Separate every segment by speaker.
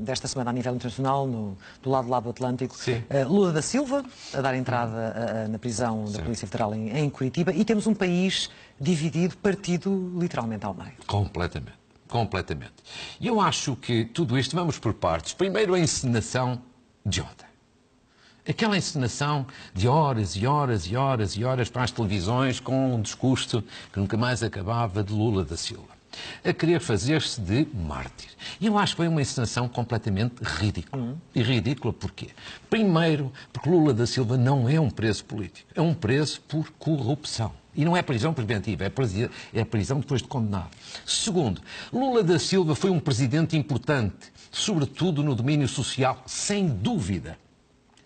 Speaker 1: desta semana a nível internacional, do lado do Atlântico.
Speaker 2: Sim.
Speaker 1: Lula da Silva a dar entrada na prisão da Polícia Federal em Curitiba, e temos um país dividido, partido literalmente ao meio.
Speaker 2: Completamente. Completamente. E eu acho que tudo isto, vamos por partes. Primeiro, a encenação de ontem. Aquela encenação de horas e horas e horas e horas para as televisões com um discurso que nunca mais acabava de Lula da Silva, a querer fazer-se de mártir. E eu acho que foi uma encenação completamente ridícula. E ridícula porquê? Primeiro, porque Lula da Silva não é um preso político, é um preso por corrupção. E não é prisão preventiva, é prisão depois de condenado. Segundo, Lula da Silva foi um presidente importante, sobretudo no domínio social, sem dúvida.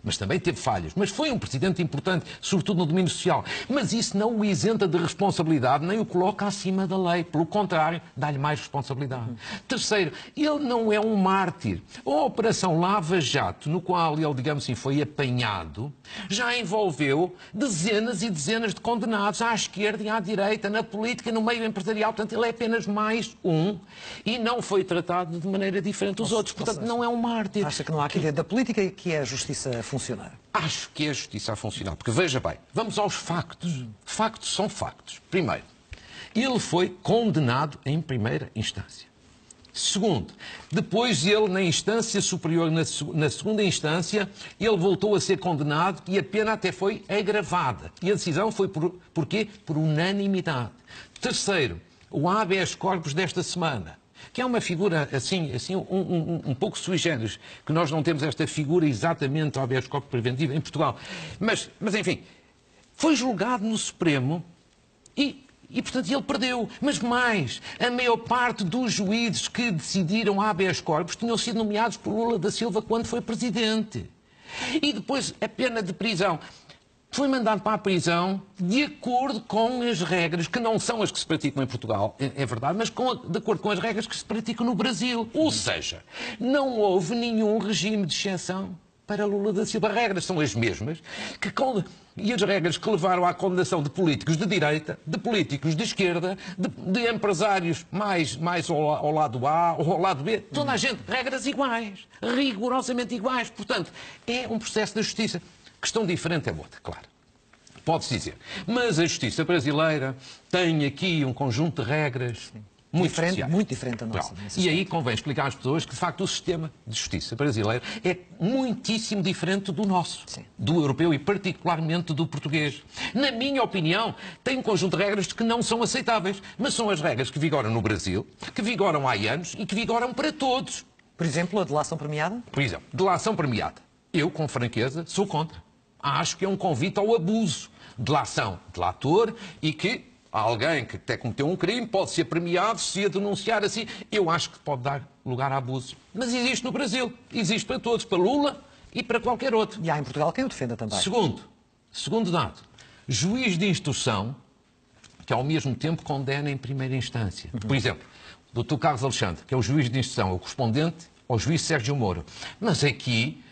Speaker 2: Mas também teve falhas. Mas foi um presidente importante, sobretudo no domínio social. Mas isso não o isenta de responsabilidade, nem o coloca acima da lei. Pelo contrário, dá-lhe mais responsabilidade. Terceiro, ele não é um mártir. A Operação Lava Jato, no qual ele, digamos assim, foi apanhado, já envolveu dezenas e dezenas de condenados à esquerda e à direita, na política, no meio empresarial. Portanto, ele é apenas mais um e não foi tratado de maneira diferente dos outros. Portanto, não é um mártir.
Speaker 1: Acha que não há aqui dentro da política que é a justiça a funcionar?
Speaker 2: Acho que é a justiça a funcionar, porque veja bem, vamos aos factos. Factos são factos. Primeiro, ele foi condenado em primeira instância. Segundo, depois ele, na instância superior, na segunda instância, ele voltou a ser condenado e a pena até foi agravada. E a decisão foi por quê? Por unanimidade. Terceiro, o habeas corpus desta semana, que é uma figura assim um pouco sui generis, que nós não temos esta figura exatamente ao habeas corpus preventivo em Portugal. Mas enfim, foi julgado no Supremo e, portanto, ele perdeu. Mas mais, a maior parte dos juízes que decidiram habeas corpus tinham sido nomeados por Lula da Silva quando foi presidente. E depois a pena de prisão. Foi mandado para a prisão de acordo com as regras, que não são as que se praticam em Portugal, é verdade, mas de acordo com as regras que se praticam no Brasil. Ou seja, não houve nenhum regime de exceção para Lula da Silva. As regras são as mesmas, e as regras que levaram à condenação de políticos de direita, de políticos de esquerda, de empresários mais ao lado A ou ao lado B, toda a gente, regras iguais, rigorosamente iguais. Portanto, é um processo da justiça. Questão diferente é outra, claro. Pode-se dizer. Mas a justiça brasileira tem aqui um conjunto de regras muito especiais.
Speaker 1: Muito diferente da nossa.
Speaker 2: E aí convém explicar às pessoas que, de facto, o sistema de justiça brasileiro é muitíssimo diferente do nosso, do europeu e particularmente do português. Na minha opinião, tem um conjunto de regras que não são aceitáveis, mas são as regras que vigoram no Brasil, que vigoram há anos e que vigoram para todos.
Speaker 1: Por exemplo, a delação premiada?
Speaker 2: Por exemplo, delação premiada. Eu, com franqueza, sou contra. Acho que é um convite ao abuso. Delação, delator, e que alguém que até cometeu um crime pode ser premiado se a denunciar assim. Eu acho que pode dar lugar a abuso. Mas existe no Brasil. Existe para todos, para Lula e para qualquer outro.
Speaker 1: E há em Portugal quem o defenda também.
Speaker 2: Segundo dado, juiz de instrução que ao mesmo tempo condena em primeira instância. Por exemplo, o Dr. Carlos Alexandre, que é o juiz de instrução, é o correspondente ao juiz Sérgio Moro. Mas aqui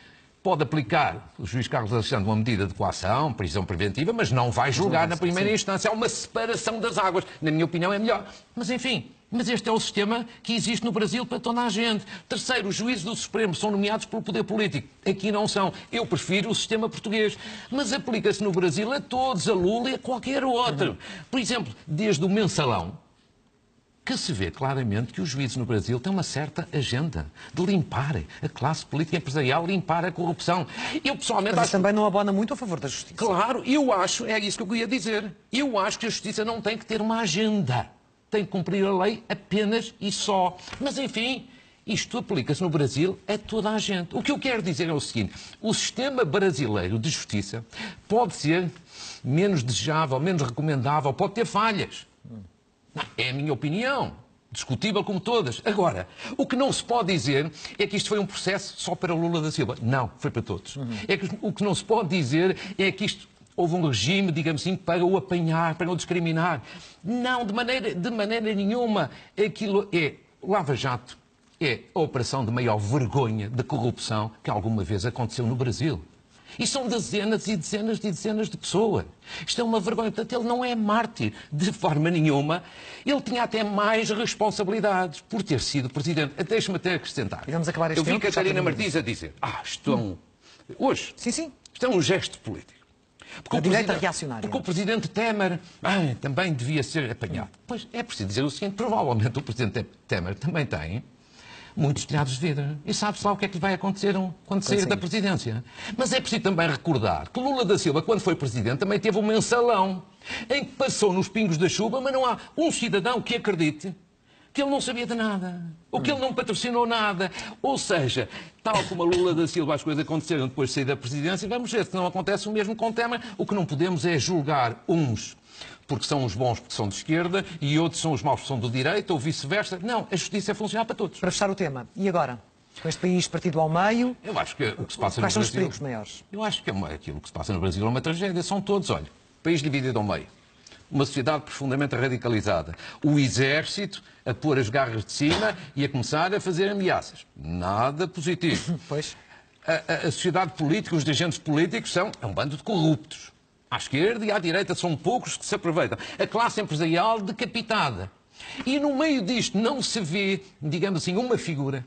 Speaker 2: pode aplicar o juiz Carlos Alexandre uma medida de coação, prisão preventiva, mas não vai julgar na primeira instância. Há uma separação das águas. Na minha opinião é melhor. Mas enfim, este é o sistema que existe no Brasil para toda a gente. Terceiro, os juízes do Supremo são nomeados pelo poder político. Aqui não são. Eu prefiro o sistema português. Mas aplica-se no Brasil a todos, a Lula e a qualquer outro. Por exemplo, desde o mensalão, que se vê claramente que os juízes no Brasil têm uma certa agenda de limpar a classe política e empresarial, limpar a corrupção. Eu, pessoalmente,
Speaker 1: mas isso também não abona muito a favor da justiça.
Speaker 2: Claro, eu acho, é isso que eu queria dizer. Eu acho que a justiça não tem que ter uma agenda. Tem que cumprir a lei apenas e só. Mas, enfim, isto aplica-se no Brasil a toda a gente. O que eu quero dizer é o seguinte: o sistema brasileiro de justiça pode ser menos desejável, menos recomendável, pode ter falhas. É a minha opinião, discutível como todas. Agora, o que não se pode dizer é que isto foi um processo só para Lula da Silva. Não, foi para todos. O que não se pode dizer é que isto houve um regime, digamos assim, para o apanhar, para o discriminar. Não, de maneira nenhuma. Aquilo é Lava Jato, é a operação de maior vergonha de corrupção que alguma vez aconteceu no Brasil. E são dezenas e dezenas e dezenas de pessoas. Isto é uma vergonha. Portanto, ele não é mártir de forma nenhuma. Ele tinha até mais responsabilidades por ter sido presidente. Deixe-me até acrescentar.
Speaker 1: E vamos acabar este
Speaker 2: Eu vi
Speaker 1: tempo,
Speaker 2: Catarina Martins a dizer, hoje,
Speaker 1: Sim.
Speaker 2: isto é um gesto político.
Speaker 1: A direita reacionária.
Speaker 2: Porque o presidente Temer também devia ser apanhado. Pois é preciso dizer o seguinte, provavelmente o presidente Temer também tem muitos telhados de vidro. E sabe-se lá o que é que vai acontecer quando sair da presidência. Mas é preciso também recordar que Lula da Silva, quando foi presidente, também teve um mensalão em que passou nos pingos da chuva, mas não há um cidadão que acredite que ele não sabia de nada, ou que ele não patrocinou nada. Ou seja, tal como a Lula da Silva as coisas aconteceram depois de sair da presidência, vamos ver se não acontece o mesmo com o Temer. O que não podemos é julgar uns porque são os bons porque são de esquerda e outros são os maus porque são de direita ou vice-versa. Não, a justiça é funcional para todos.
Speaker 1: Para fechar o tema, e agora? Com este país partido ao meio,
Speaker 2: eu acho que o que se passa
Speaker 1: quais
Speaker 2: no
Speaker 1: são os
Speaker 2: Brasil,
Speaker 1: perigos maiores?
Speaker 2: Eu acho que aquilo que se passa no Brasil é uma tragédia. São todos, olha, país dividido ao meio. Uma sociedade profundamente radicalizada. O exército a pôr as garras de cima e a começar a fazer ameaças. Nada positivo.
Speaker 1: Pois.
Speaker 2: A sociedade política, os dirigentes políticos é um bando de corruptos. À esquerda e à direita são poucos que se aproveitam. A classe empresarial decapitada. E no meio disto não se vê, digamos assim, uma figura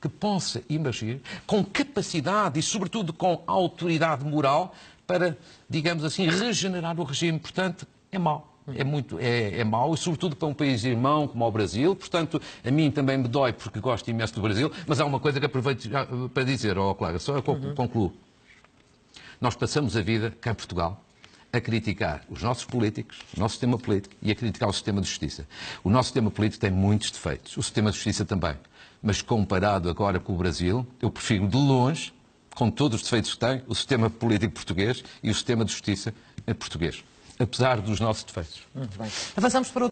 Speaker 2: que possa emergir com capacidade e, sobretudo, com autoridade moral para, digamos assim, regenerar o regime. Portanto, é mau. É mau, e sobretudo para um país irmão como o Brasil. Portanto, a mim também me dói porque gosto imenso do Brasil. Mas há uma coisa que aproveito para dizer, Clara, só concluo. Nós passamos a vida, cá em Portugal, a criticar os nossos políticos, o nosso sistema político e a criticar o sistema de justiça. O nosso sistema político tem muitos defeitos, o sistema de justiça também. Mas comparado agora com o Brasil, eu prefiro de longe, com todos os defeitos que tem, o sistema político português e o sistema de justiça português. Apesar dos nossos defeitos.
Speaker 1: Muito bem. Avançamos para